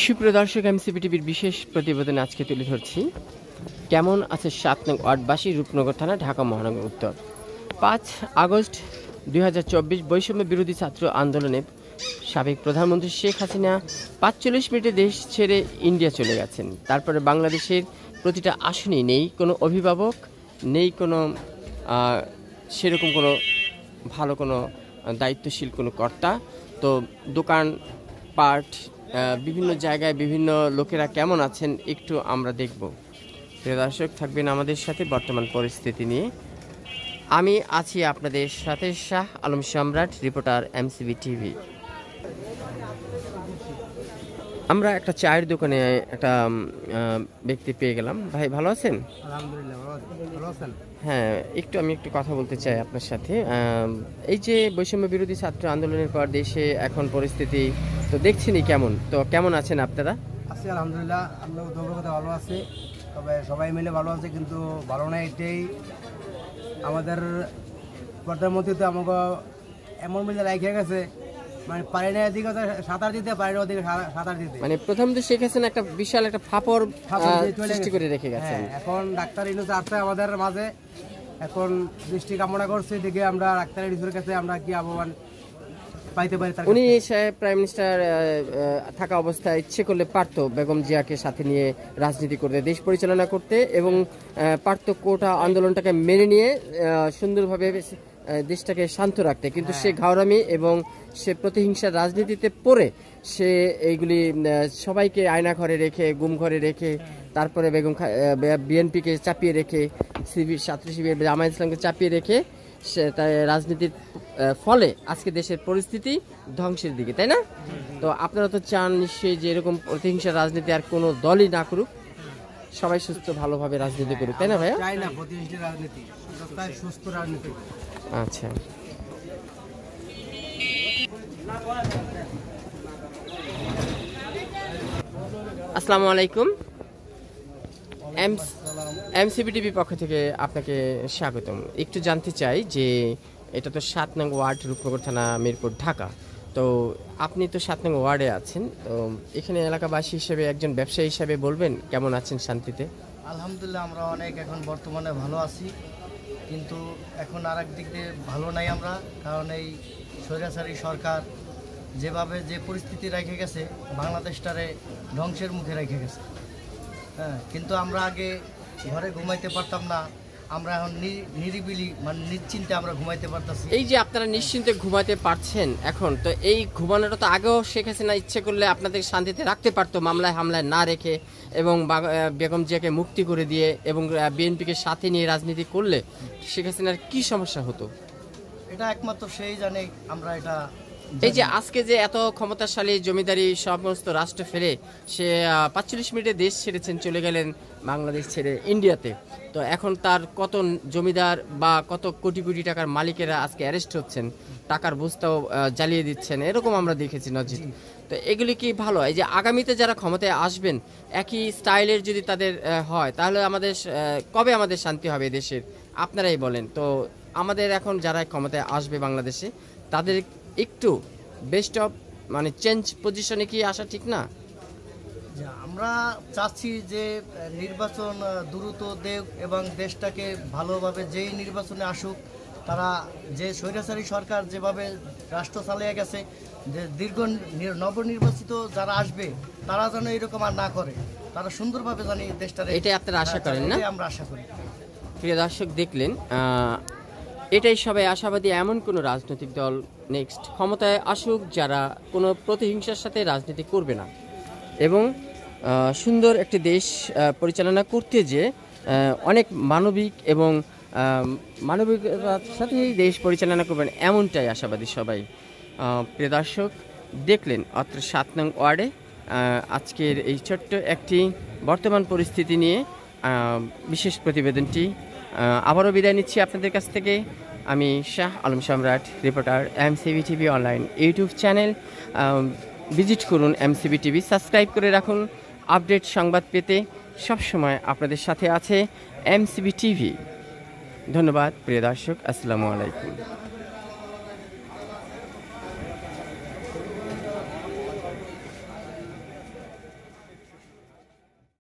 সুপ্রিয় দর্শক, এমসিবি টিভির বিশেষ প্রতিবেদন আজকে তুলে ধরছি কেমন আছে ৭ নং ওয়ার্ডবাসী, রূপনগর থানা, ঢাকা মহানগর উত্তর। ৫ আগস্ট ২০২৪ বৈষম্য বিরোধী ছাত্র আন্দোলনে সাবেক প্রধানমন্ত্রী শেখ হাসিনা ৪৫ মিনিটে দেশ ছেড়ে ইন্ডিয়া চলে গেছেন। তারপরে বাংলাদেশের প্রতিটা আসনেই নেই কোনো অভিভাবক, নেই কোনো সেরকম কোনো ভালো কোনো দায়িত্বশীল কোনো কর্তা। তো দোকান পাট বিভিন্ন জায়গায় বিভিন্ন লোকেরা কেমন আছেন একটু আমরা দেখব। প্রিয় দর্শক, থাকবেন আমাদের সাথে বর্তমান পরিস্থিতি নিয়ে। আমি আছি আপনাদের সাথে, শাহ আলম সম্রাট, রিপোর্টার এমসিবি টিভি। আমরা একটা চায়ের দোকানে একটা ব্যক্তি পেয়ে গেলাম। ভাই ভালো আছেন? আলহামদুলিল্লাহ, ভালো আছেন? হ্যাঁ, একটু কথা বলতে চাই আপনার সাথে। এই যে বৈষম্য বিরোধী ছাত্র আন্দোলনের পর দেশে এখন পরিস্থিতি তো দেখছেনই কেমন, তো কেমন আছেন আপনারা? আছি আলহামদুলিল্লাহ, আমরা কথা ভালো আছি, তবে সবাই মিলে ভালো আছে। কিন্তু ভালো না এটাই, আমাদের প্রধানমন্ত্রী তো আমাকে এমন মিলে রেখে গেছে, মানে পারে না এদিকে সাঁতার দিতে, পারে না ওদিকে সাঁতার দিতে। মানে প্রথমত শেখ হাসিনা একটা বিশাল একটা ফাপড় সৃষ্টি করে রেখে গেছেন। এখন ডাক্তার ইউনূস আসছে আমাদের মাঝে, এখন দৃষ্টি কামনা করছে, দেখে আমরা ডাক্তার ইউনূসের কাছে আমরা কি আহ্বান পাইতে পারি। উনি প্রাইম মিনিস্টার থাকা অবস্থায় ইচ্ছে করলে পারতো বেগম জিয়াকে সাথে নিয়ে রাজনীতি করতে, দেশ পরিচালনা করতে, এবং পারতো কোটা আন্দোলনটাকে মেনে নিয়ে সুন্দরভাবে দেশটাকে শান্ত রাখতে। কিন্তু সে ঘাওরামি এবং সে প্রতিহিংসার রাজনীতিতে পড়ে সে এইগুলি সবাইকে আয়না ঘরে রেখে, গুম ঘরে রেখে, তারপরে বেগম বিএনপিকে চাপিয়ে রেখে, ছাত্র শিবির জামায়াত ইসলামকে চাপিয়ে রেখে সে তাই রাজনীতির ফলে আজকে দেশের পরিস্থিতি ধ্বংসের দিকে, তাই না? তো আপনারা তো চান নিশ্চয়ই যে এরকম প্রতিহিংসার রাজনীতি আর কোনো দলই না করুক, সবাই সুস্থ ভালোভাবে রাজনীতি করুক, তাই না ভাইয়া? চাই না প্রতিহিংসার রাজনীতি, সুস্থ রাজনীতি। আচ্ছা, আসসালামু আলাইকুম। এমসিবি টিভি পক্ষ থেকে আপনাকে স্বাগতম। একটু জানতে চাই যে এটা তো ৭ নং ওয়ার্ড, রূপনগর থানা, মিরপুর, ঢাকা। তো আপনি তো ৭ নং ওয়ার্ডে আছেন, তো এখানে এলাকাবাসী হিসেবে, একজন ব্যবসায়ী হিসেবে বলবেন কেমন আছেন শান্তিতে? আলহামদুলিল্লাহ, আমরা অনেক এখন বর্তমানে ভালো আছি, কিন্তু এখন আর এক দিক দিয়ে ভালো নাই আমরা। কারণ এই স্বৈরাচারী সরকার যেভাবে যে পরিস্থিতি রেখে গেছে, বাংলাদেশটারে ধ্বংসের মুখে রেখে গেছে। হ্যাঁ, কিন্তু আমরা আগে ঘরে ঘুমাইতে পারতাম না, আমরা এখন নিরিবিলি মানে নিশ্চিন্তে আমরা ঘুমাইতে পারতাছি। এই যে আপনারা নিশ্চিন্তে ঘুমাতে পারছেন এখন, তো এই ঘুমানোটা তো আগেও শেখ হাসিনা ইচ্ছে করলে আপনাদের শান্তিতে রাখতে পারতো, মামলায় হামলায় না রেখে, এবং বেগম জিয়াকে মুক্তি করে দিয়ে এবং বিএনপিকে সাথে নিয়ে রাজনীতি করলে শেখ হাসিনার কি সমস্যা হতো? এটা একমাত্র সেই জানে, আমরা এটা। এই যে আজকে যে এত ক্ষমতাশালী জমিদারি সমস্ত রাষ্ট্র ফেলে সে ৪৫ মিনিটে দেশ ছেড়েছেন, চলে গেলেন বাংলাদেশ ছেড়ে ইন্ডিয়াতে, তো এখন তার কত জমিদার বা কত কোটি কোটি টাকার মালিকেরা আজকে অ্যারেস্ট হচ্ছেন, টাকার বস্তাও জ্বালিয়ে দিচ্ছেন, এরকম আমরা দেখেছি নজির। তো এগুলি কি ভালো? এই যে আগামীতে যারা ক্ষমতায় আসবেন একই স্টাইলের যদি তাদের হয়, তাহলে কবে আমাদের শান্তি হবে দেশের? আপনারাই বলেন। তো আমাদের এখন যারা ক্ষমতায় আসবে বাংলাদেশে, তাদের একটু বেস্ট অফ মানে চেঞ্জ পজিশনে কি আসা ঠিক না? আমরা চাচ্ছি যে নির্বাচন দ্রুত দেব এবং দেশটাকে ভালোভাবে যেই নির্বাচনে আসুক, তারা যে স্বৈরাচারী সরকার যেভাবে রাষ্ট্র চালিয়ে গেছে, যে দীর্ঘ নবনির্বাচিত যারা আসবে তারা যেন এরকম আর না করে, তারা সুন্দরভাবে জানি দেশটারে, এটাই আপনারা আশা করেন না? আমরা আশা করি। প্রিয় দর্শক, দেখলেন, এটাই সবাই আশাবাদী এমন কোনো রাজনৈতিক দল নেক্সট ক্ষমতায় আসুক যারা কোনো প্রতিহিংসার সাথে রাজনীতি করবে না, এবং সুন্দর একটি দেশ পরিচালনা করতে যে অনেক মানবিক এবং মানবিকতার সাথেই দেশ পরিচালনা করবেন, এমনটাই আশাবাদী সবাই। প্রিয় দর্শক, দেখলেন অত্র ৭ নং ওয়ার্ডে আজকের এই ছোট্ট একটি বর্তমান পরিস্থিতি নিয়ে বিশেষ প্রতিবেদনটি। আবারও বিদায় নিচ্ছি আপনাদের কাছ থেকে। আমি শাহ আলম সম্রাট, reporter, MCB TV online YouTube channel. Visit করুন এমসিবি টিভি, সাবস্ক্রাইব করে রাখুন আপডেট সংবাদ পেতে। সবসময় আপনাদের সাথে আছে এমসিবি টিভি। ধন্যবাদ প্রিয় দর্শক, আসসালামু আলাইকুম।